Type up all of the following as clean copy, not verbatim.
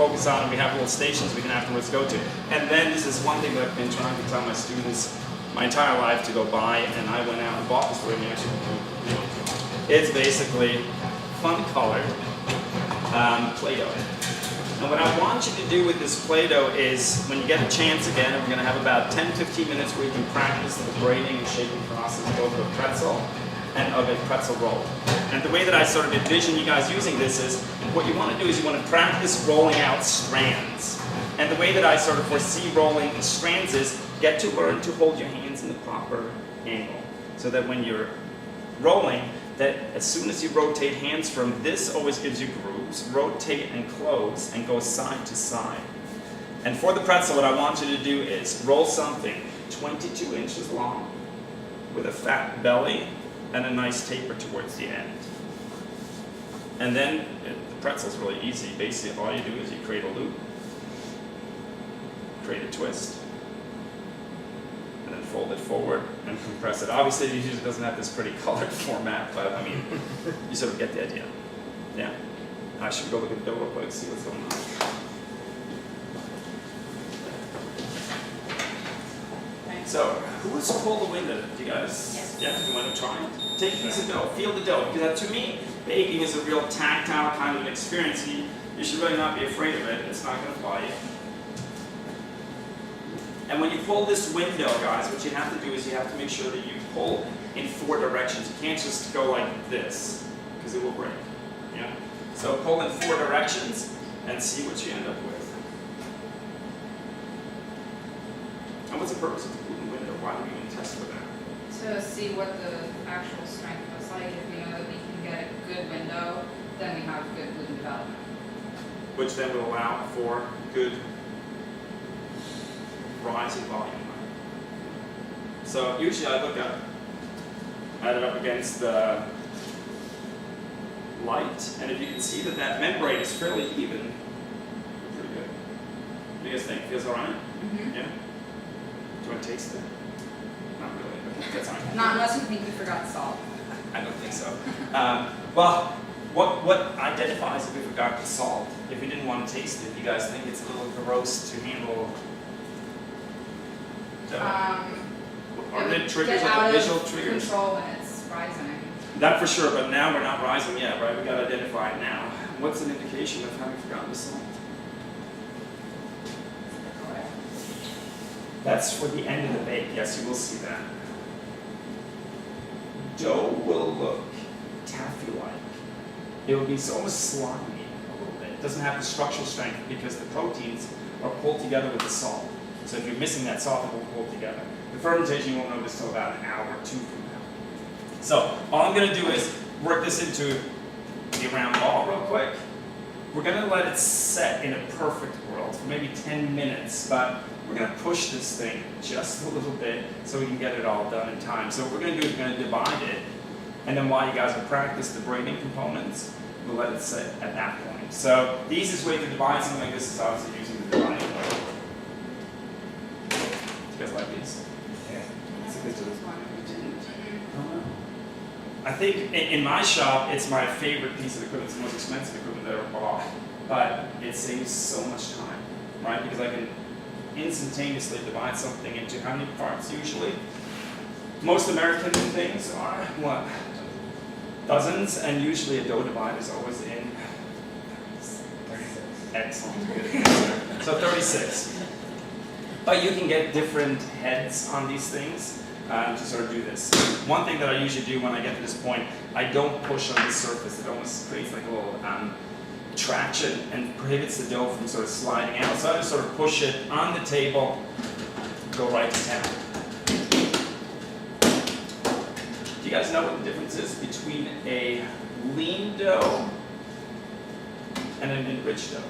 focus on, and we have little stations we can afterwards go to. And then this is one thing that I've been trying to tell my students my entire life to go buy, and I went out and bought this for me actually. It's basically fun colored Play-Doh. And what I want you to do with this Play-Doh is, when you get a chance again, we're going to have about 10-15 minutes where you can practice the braiding and shaping process both of a pretzel and of a pretzel roll. And the way that I sort of envision you guys using this is, what you want to do is you want to practice rolling out strands. And the way that I sort of foresee rolling strands is, get to learn to hold your hands in the proper angle. So that when you're rolling, that as soon as you rotate hands from this always gives you grooves, rotate and close and go side to side. And for the pretzel, what I want you to do is roll something 22 inches long with a fat belly and a nice taper towards the end. And then the pretzel's really easy. Basically, all you do is you create a loop, create a twist, and then fold it forward and compress it. Obviously, it usually doesn't have this pretty colored format, but I mean, you sort of get the idea. Yeah. I should go look at the dough real quick, see what's going on. So, who's pulled the window? Do you guys? Yes. Yeah, you want to try it? Take a piece of dough, feel the dough, because to me, baking is a real tactile kind of experience. You should really not be afraid of it. It's not going to fly you. And when you pull this window, guys, what you have to do is you have to make sure that you pull in 4 directions. You can't just go like this, because it will break. Yeah? So pull in 4 directions and see what you end up with. And what's the purpose of the gluten window? Why do we even test for that? To see what the actual strength looks like. If we know that we can get a good window, then we have good gluten development. Which then will allow for good rise in volume. So usually I look at it up against the light, and if you can see that that membrane is fairly even, pretty good. What do you guys think? Feels all right? Mm-hmm. Yeah? Do you want to taste it? Not really, but that's fine. Not unless you think you forgot salt. I don't think so. Well, what identifies if we forgot the salt? If we didn't want to taste it, you guys think it's a little gross to handle? Are there triggers, like the visual triggers? Control when it's rising. That for sure, but now we're not rising yet, right? We got to identify it now. What's an indication of having forgotten the salt? That's for the end of the bake. Yes, you will see that. Dough will look taffy-like. It will be almost slimy a little bit. It doesn't have the structural strength because the proteins are pulled together with the salt. So if you're missing that salt, it won't pull together. The fermentation you won't notice until about an hour or 2 from now. So all I'm going to do is work this into the round ball real quick. We're going to let it set in a perfect world for maybe 10 minutes, but we're going to push this thing just a little bit so we can get it all done in time. So what we're going to do is we're going to divide it, and then while you guys will practice the braiding components, we'll let it set at that point. So the easiest way to divide something like this is obviously using the dividing line. You guys like these? Yeah. I think in my shop, it's my favorite piece of equipment. It's the most expensive equipment that I ever bought, but it saves so much time, right? Because I can instantaneously divide something into how many parts usually? Most American things are, what? Dozens, and usually a dough divider is always in 36. Excellent, good answer. So 36. But you can get different heads on these things to sort of do this. One thing that I usually do when I get to this point, I don't push on the surface. It almost creates like a little traction and prohibits the dough from sort of sliding out. So I just sort of push it on the table, go right to town. Do you guys know what the difference is between a lean dough and an enriched dough?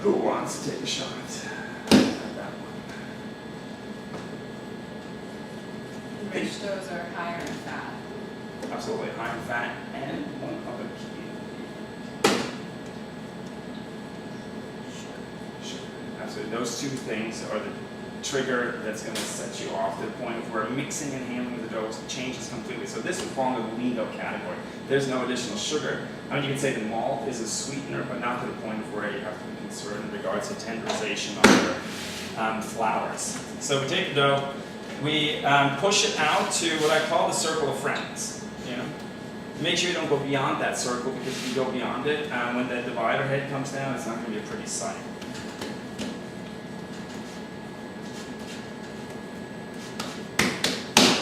Who wants to take a shot at that one? Enriched doughs are higher in fat. Absolutely, higher in fat, and one other key. Sugar. Absolutely, those two things are the trigger that's going to set you off to the point where mixing and handling the dough changes completely. So this would fall into the lean dough category. There's no additional sugar. I mean, you can say the malt is a sweetener, but not to the point of where you have to be concerned in regards to tenderization of your flours. So we take the dough, we push it out to what I call the circle of friends. You know, make sure you don't go beyond that circle, because if you go beyond it, when the divider head comes down, it's not going to be a pretty sight.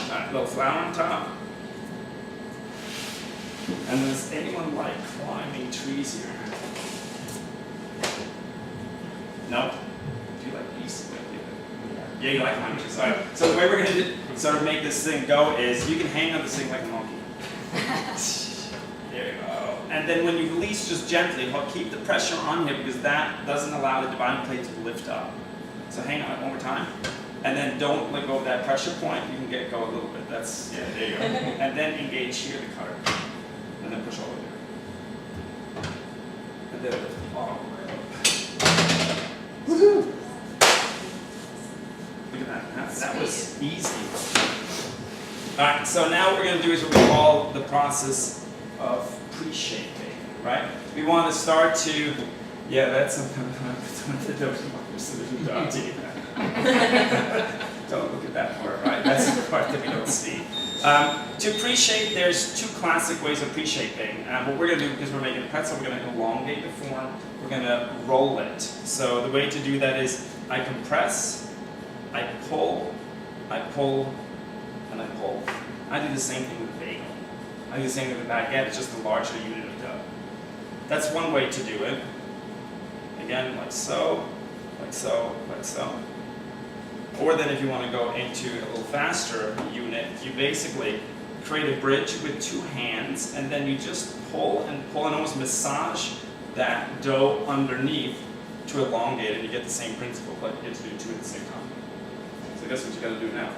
A little flour on top. And does anyone like climbing trees here? No? Do you like these? Yeah, you like climbing trees. All right. So the way we're going to sort of make this thing go is you can hang on this thing like a monkey. There you go. And then when you release, just gently, keep the pressure on here, because that doesn't allow the dividing plate to lift up. So hang on it one more time. And then don't let go of that pressure point. You can get go a little bit. That's, yeah, there you go. And then engage here the cutter. And then push all the way there. And then lift all the way up. Woohoo! Look at that. That was easy. Alright, so now what we're going to do is what we call the process of pre-shaping, right? We want to start to, yeah, that's don't look at that part, right? That's the part that we don't see. To pre-shape, there's two classic ways of pre-shaping. What we're going to do, because we're making a pretzel, we're going to elongate the form. We're going to roll it. So the way to do that is I compress, I pull, and I pull. I do the same thing with a bagel. I do the same thing with a baguette. It's just a larger unit of dough. That's one way to do it. Again, like so, like so, like so. Or then if you want to go into a little faster unit, you basically create a bridge with two hands, and then you just pull and almost massage that dough underneath to elongate it, and you get the same principle, but you get to do two at the same time. So guess what you got to do now?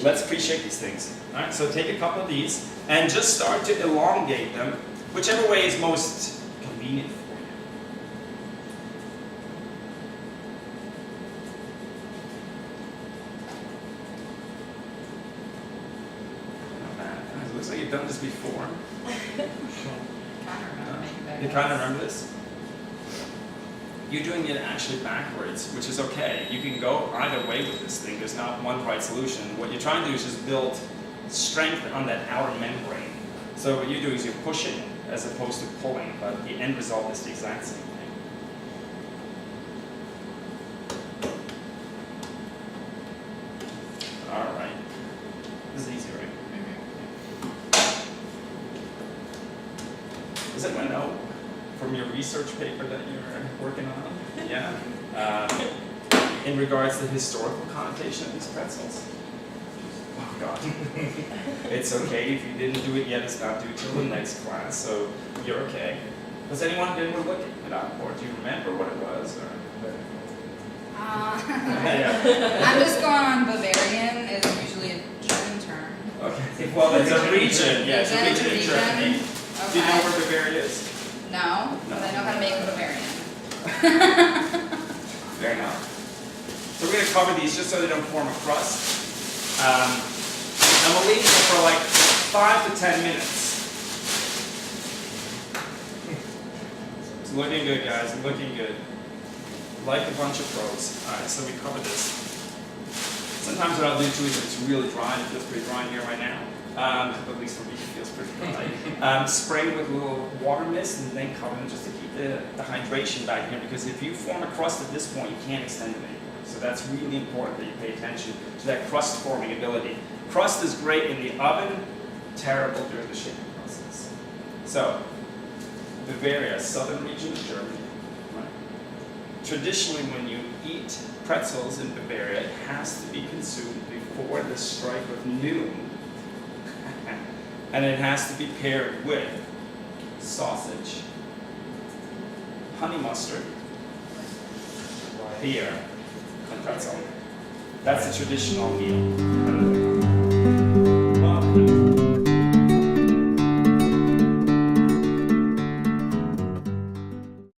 Let's pre-shape these things. All right, so take a couple of these and just start to elongate them, whichever way is most convenient for you. Not bad. It looks like you've done this before. You kind of remember this? You're doing it actually backwards, which is okay. You can go either way with this thing. There's not one right solution. What you're trying to do is just build strength on that outer membrane. So what you do is you're pushing as opposed to pulling, but the end result is the exact same thing. All right. This is easy, right? Does anyone know from your research paper that you're working on? Yeah. In regards to the historical connotation of these pretzels? Oh God. It's okay if you didn't do it yet. It's not due till the next class, so you're okay. Does anyone been looking it up, or do you remember what it was? Or? Yeah. I'm just going on Bavarian. It's usually a German term. Okay. Well, it's a region. Yeah, it's a region in Germany. Okay. Do you know where Bavaria is? No, but I know how to make a Bavarian. Fair enough. So we're going to cover these just so they don't form a crust. And we'll leave them for like 5 to 10 minutes. It's looking good, guys. Looking good. Like a bunch of pros. Alright, so we cover this. Sometimes what I'll do too is if it's really dry, and it feels pretty dry in here right now. At least for me, it feels pretty dry. Spray with a little water mist and then cover them just to keep the hydration back here, because if you form a crust at this point, you can't extend it anymore. So that's really important that you pay attention to that crust forming ability. Crust is great in the oven, terrible during the shaping process. So, Bavaria, southern region of Germany. Right? Traditionally, when you eat pretzels in Bavaria, it has to be consumed before the strike of noon. And it has to be paired with sausage, honey mustard, beer, and pretzel. That's the traditional meal.